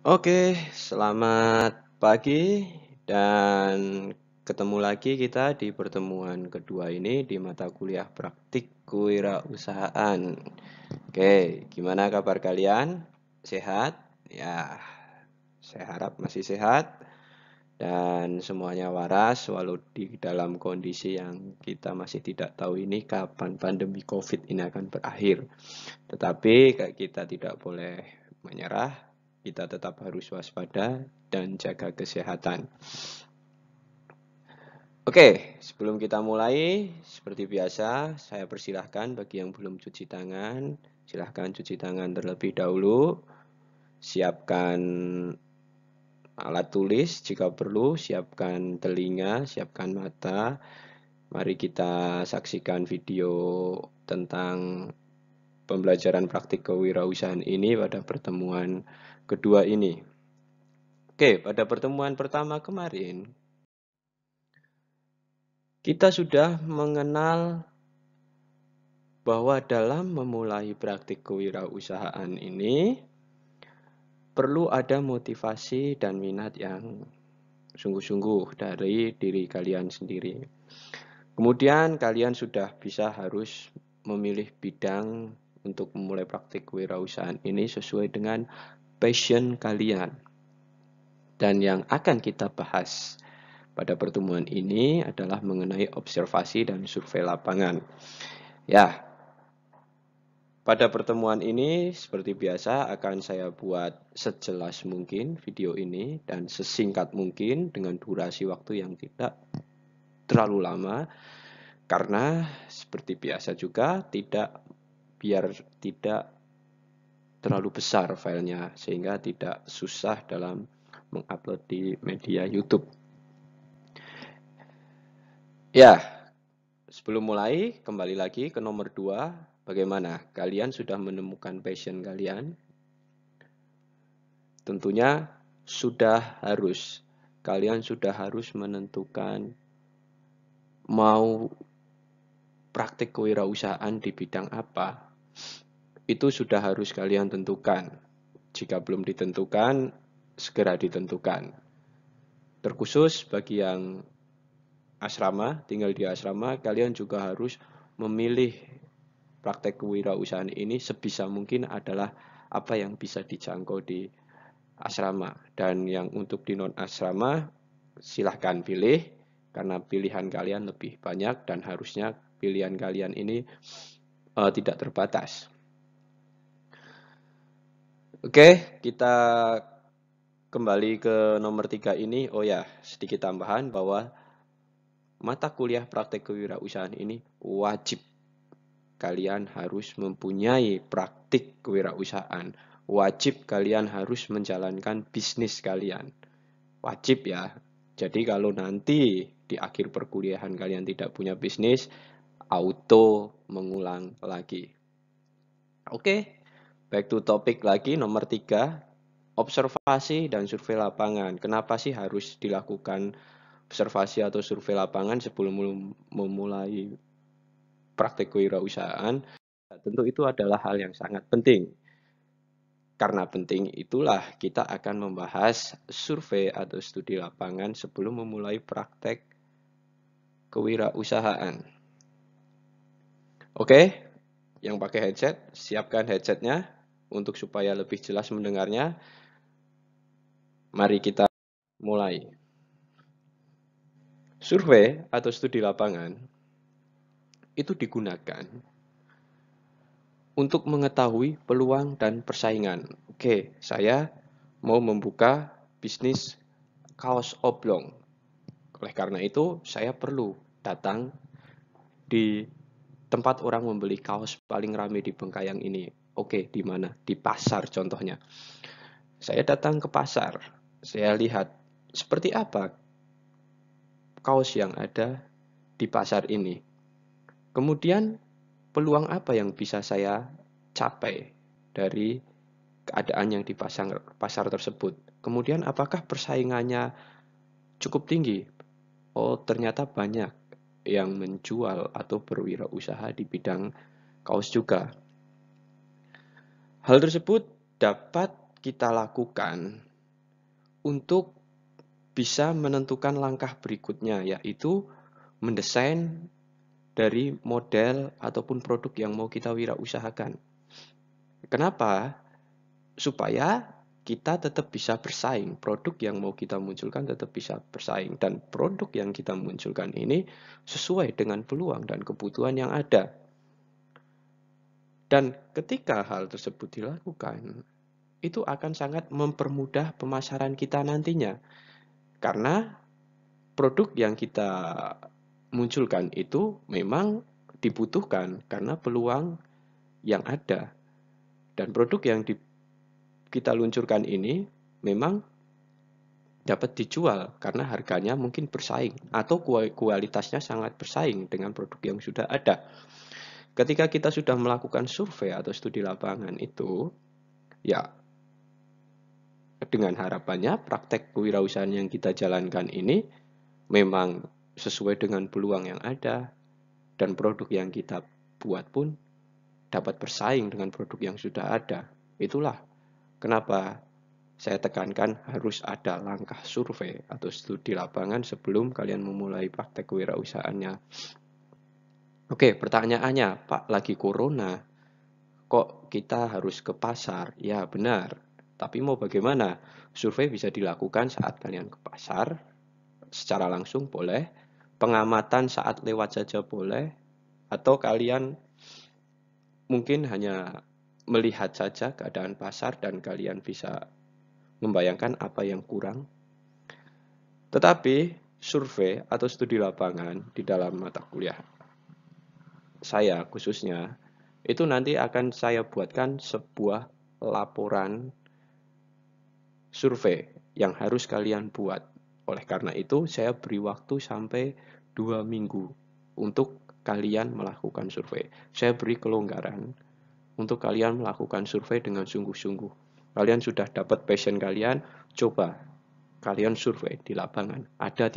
Oke, selamat pagi dan ketemu lagi kita di pertemuan kedua ini di mata kuliah praktik kewirausahaan. Oke, gimana kabar kalian? Sehat? Ya, saya harap masih sehat dan semuanya waras walau di dalam kondisi yang kita masih tidak tahu ini kapan pandemi COVID ini akan berakhir. Tetapi kita tidak boleh menyerah, kita tetap harus waspada dan jaga kesehatan. Oke, sebelum kita mulai, seperti biasa, saya persilahkan bagi yang belum cuci tangan, silahkan cuci tangan terlebih dahulu, siapkan alat tulis jika perlu, siapkan telinga, siapkan mata. Mari kita saksikan video tentang pembelajaran praktik kewirausahaan ini pada pertemuan kedua ini. Oke, pada pertemuan pertama kemarin, kita sudah mengenal bahwa dalam memulai praktik kewirausahaan ini, perlu ada motivasi dan minat yang sungguh-sungguh dari diri kalian sendiri. Kemudian kalian sudah bisa harus memilih bidang untuk memulai praktik kewirausahaan ini sesuai dengan passion kalian. Dan yang akan kita bahas pada pertemuan ini adalah mengenai observasi dan survei lapangan. Ya, pada pertemuan ini seperti biasa akan saya buat sejelas mungkin video ini dan sesingkat mungkin dengan durasi waktu yang tidak terlalu lama. Karena seperti biasa juga biar tidak terlalu besar filenya sehingga tidak susah dalam mengupload di media YouTube. Ya, sebelum mulai kembali lagi ke nomor 2. Bagaimana? Kalian sudah menemukan passion kalian? Tentunya kalian sudah harus menentukan mau praktik kewirausahaan di bidang apa. Itu sudah harus kalian tentukan. Jika belum ditentukan, segera ditentukan. Terkhusus bagi yang asrama, tinggal di asrama, kalian juga harus memilih praktek kewirausahaan ini sebisa mungkin adalah apa yang bisa dijangkau di asrama. Dan yang untuk di non-asrama, silahkan pilih, karena pilihan kalian lebih banyak dan harusnya pilihan kalian ini tidak terbatas. Oke, kita kembali ke nomor 3 ini. Oh ya, sedikit tambahan bahwa mata kuliah praktek kewirausahaan ini wajib kalian harus mempunyai praktik kewirausahaan. Wajib kalian harus menjalankan bisnis kalian. Wajib ya. Jadi kalau nanti di akhir perkuliahan kalian tidak punya bisnis, auto mengulang lagi. Oke, back to topic lagi nomor 3. Observasi dan survei lapangan. Kenapa sih harus dilakukan observasi atau survei lapangan sebelum memulai praktek kewirausahaan? Tentu itu adalah hal yang sangat penting. Karena penting itulah kita akan membahas survei atau studi lapangan sebelum memulai praktek kewirausahaan. Oke, yang pakai headset, siapkan headsetnya untuk supaya lebih jelas mendengarnya. Mari kita mulai. Survei atau studi lapangan itu digunakan untuk mengetahui peluang dan persaingan. Oke, saya mau membuka bisnis kaos oblong. Oleh karena itu, saya perlu datang di tempat orang membeli kaos paling ramai di Bengkayang ini. Oke, di mana? Di pasar contohnya. Saya datang ke pasar. Saya lihat seperti apa kaos yang ada di pasar ini. Kemudian peluang apa yang bisa saya capai dari keadaan yang di pasar tersebut. Kemudian apakah persaingannya cukup tinggi? Oh, ternyata banyak yang menjual atau berwirausaha di bidang kaos juga. Hal tersebut dapat kita lakukan untuk bisa menentukan langkah berikutnya, yaitu mendesain dari model ataupun produk yang mau kita wirausahakan. Kenapa? Supaya kita tetap bisa bersaing. Produk yang mau kita munculkan tetap bisa bersaing. Dan produk yang kita munculkan ini sesuai dengan peluang dan kebutuhan yang ada. Dan ketika hal tersebut dilakukan, itu akan sangat mempermudah pemasaran kita nantinya. Karena produk yang kita munculkan itu memang dibutuhkan karena peluang yang ada. Dan produk yang kita luncurkan ini memang dapat dijual karena harganya mungkin bersaing atau kualitasnya sangat bersaing dengan produk yang sudah ada. Ketika kita sudah melakukan survei atau studi lapangan itu, ya dengan harapannya praktek kewirausahaan yang kita jalankan ini memang sesuai dengan peluang yang ada dan produk yang kita buat pun dapat bersaing dengan produk yang sudah ada. Itulah kenapa saya tekankan harus ada langkah survei atau studi lapangan sebelum kalian memulai praktek kewirausahaannya. Oke, pertanyaannya, Pak, lagi corona, kok kita harus ke pasar? Ya, benar. Tapi mau bagaimana? Survei bisa dilakukan saat kalian ke pasar, secara langsung boleh, pengamatan saat lewat saja boleh, atau kalian mungkin hanya melihat saja keadaan pasar dan kalian bisa membayangkan apa yang kurang. Tetapi survei atau studi lapangan di dalam mata kuliah saya khususnya, itu nanti akan saya buatkan sebuah laporan survei yang harus kalian buat. Oleh karena itu, saya beri waktu sampai 2 minggu untuk kalian melakukan survei. Saya beri kelonggaran untuk kalian melakukan survei dengan sungguh-sungguh. Kalian sudah dapat passion kalian, coba kalian survei di lapangan. Ada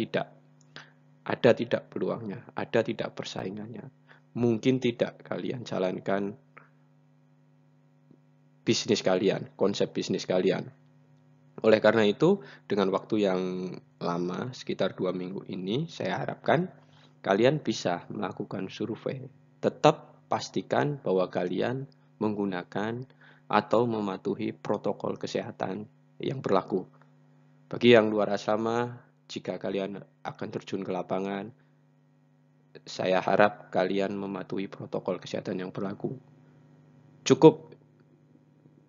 tidak peluangnya, ada tidak persaingannya. Mungkin tidak kalian jalankan bisnis kalian, konsep bisnis kalian. Oleh karena itu, dengan waktu yang lama, sekitar 2 minggu ini, saya harapkan kalian bisa melakukan survei. Tetap pastikan bahwa kalian menggunakan atau mematuhi protokol kesehatan yang berlaku. Bagi yang luar asrama, jika kalian akan terjun ke lapangan, saya harap kalian mematuhi protokol kesehatan yang berlaku. Cukup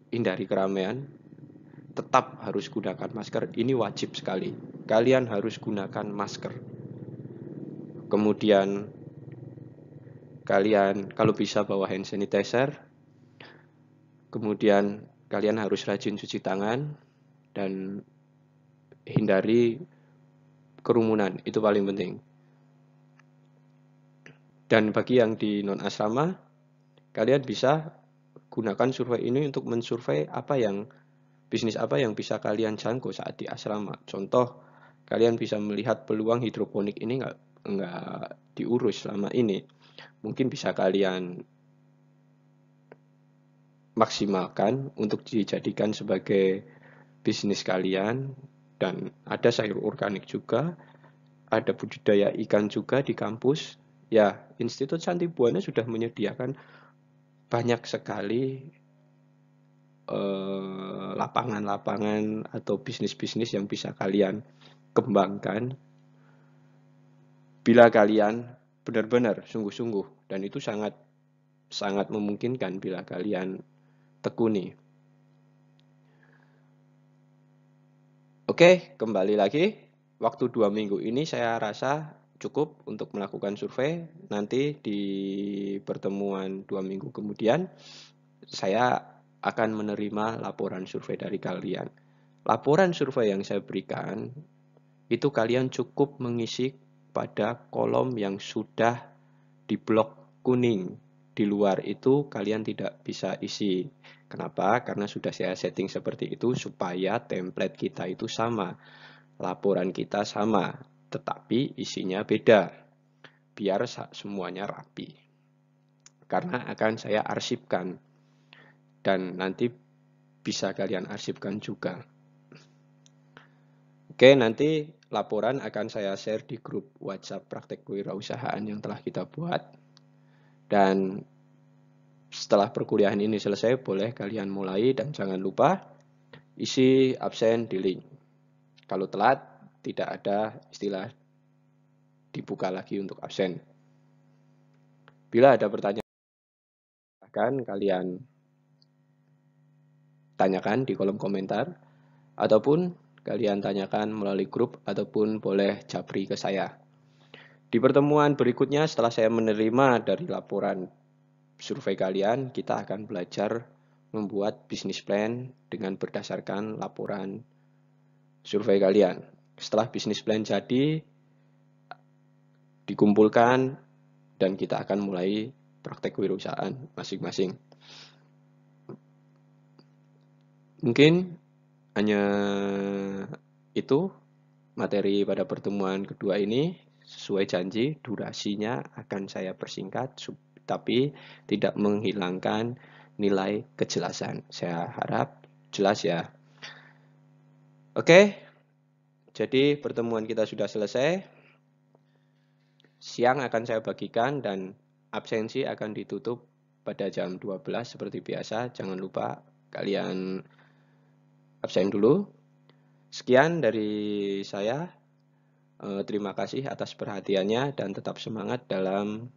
hindari keramaian, tetap harus gunakan masker. Ini wajib sekali. Kalian harus gunakan masker. Kemudian kalian kalau bisa bawa hand sanitizer. Kemudian kalian harus rajin cuci tangan dan hindari kerumunan. Itu paling penting. Dan bagi yang di non asrama, kalian bisa gunakan survei ini untuk mensurvei bisnis apa yang bisa kalian jangkau saat di asrama. Contoh, kalian bisa melihat peluang hidroponik ini nggak diurus selama ini. Mungkin bisa kalian maksimalkan untuk dijadikan sebagai bisnis kalian. Dan ada sayur organik juga, ada budidaya ikan juga di kampus. Ya, Institut Santibuana sudah menyediakan banyak sekali lapangan-lapangan atau bisnis-bisnis yang bisa kalian kembangkan bila kalian benar-benar sungguh-sungguh, dan itu sangat sangat memungkinkan bila kalian tekuni. Oke, kembali lagi. Waktu 2 minggu ini saya rasa cukup untuk melakukan survei. Nanti di pertemuan 2 minggu kemudian, saya akan menerima laporan survei dari kalian. Laporan survei yang saya berikan, itu kalian cukup mengisi pada kolom yang sudah di blok kuning. Di luar itu kalian tidak bisa isi. Kenapa? Karena sudah saya setting seperti itu supaya template kita itu sama. Laporan kita sama, tetapi isinya beda. Biar semuanya rapi. Karena akan saya arsipkan. Dan nanti bisa kalian arsipkan juga. Oke, nanti laporan akan saya share di grup WhatsApp praktek kewirausahaan yang telah kita buat. Dan setelah perkuliahan ini selesai, boleh kalian mulai dan jangan lupa isi absen di link. Kalau telat, tidak ada istilah dibuka lagi untuk absen. Bila ada pertanyaan, silahkan kalian tanyakan di kolom komentar, ataupun kalian tanyakan melalui grup, ataupun boleh japri ke saya. Di pertemuan berikutnya, setelah saya menerima dari laporan survei kalian, kita akan belajar membuat bisnis plan dengan berdasarkan laporan survei kalian. Setelah bisnis plan jadi, dikumpulkan, dan kita akan mulai praktek kewirausahaan masing-masing. Mungkin hanya itu materi pada pertemuan kedua ini. Sesuai janji, durasinya akan saya persingkat, tapi tidak menghilangkan nilai kejelasan. Saya harap jelas ya. Oke, jadi pertemuan kita sudah selesai. Siang akan saya bagikan dan absensi akan ditutup pada jam 12 seperti biasa. Jangan lupa kalian absen dulu. Sekian dari saya. Terima kasih atas perhatiannya dan tetap semangat dalam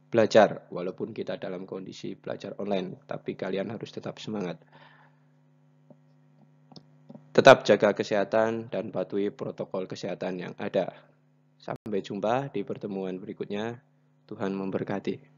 belajar. Walaupun kita dalam kondisi belajar online, tapi kalian harus tetap semangat. Tetap jaga kesehatan dan patuhi protokol kesehatan yang ada. Sampai jumpa di pertemuan berikutnya. Tuhan memberkati.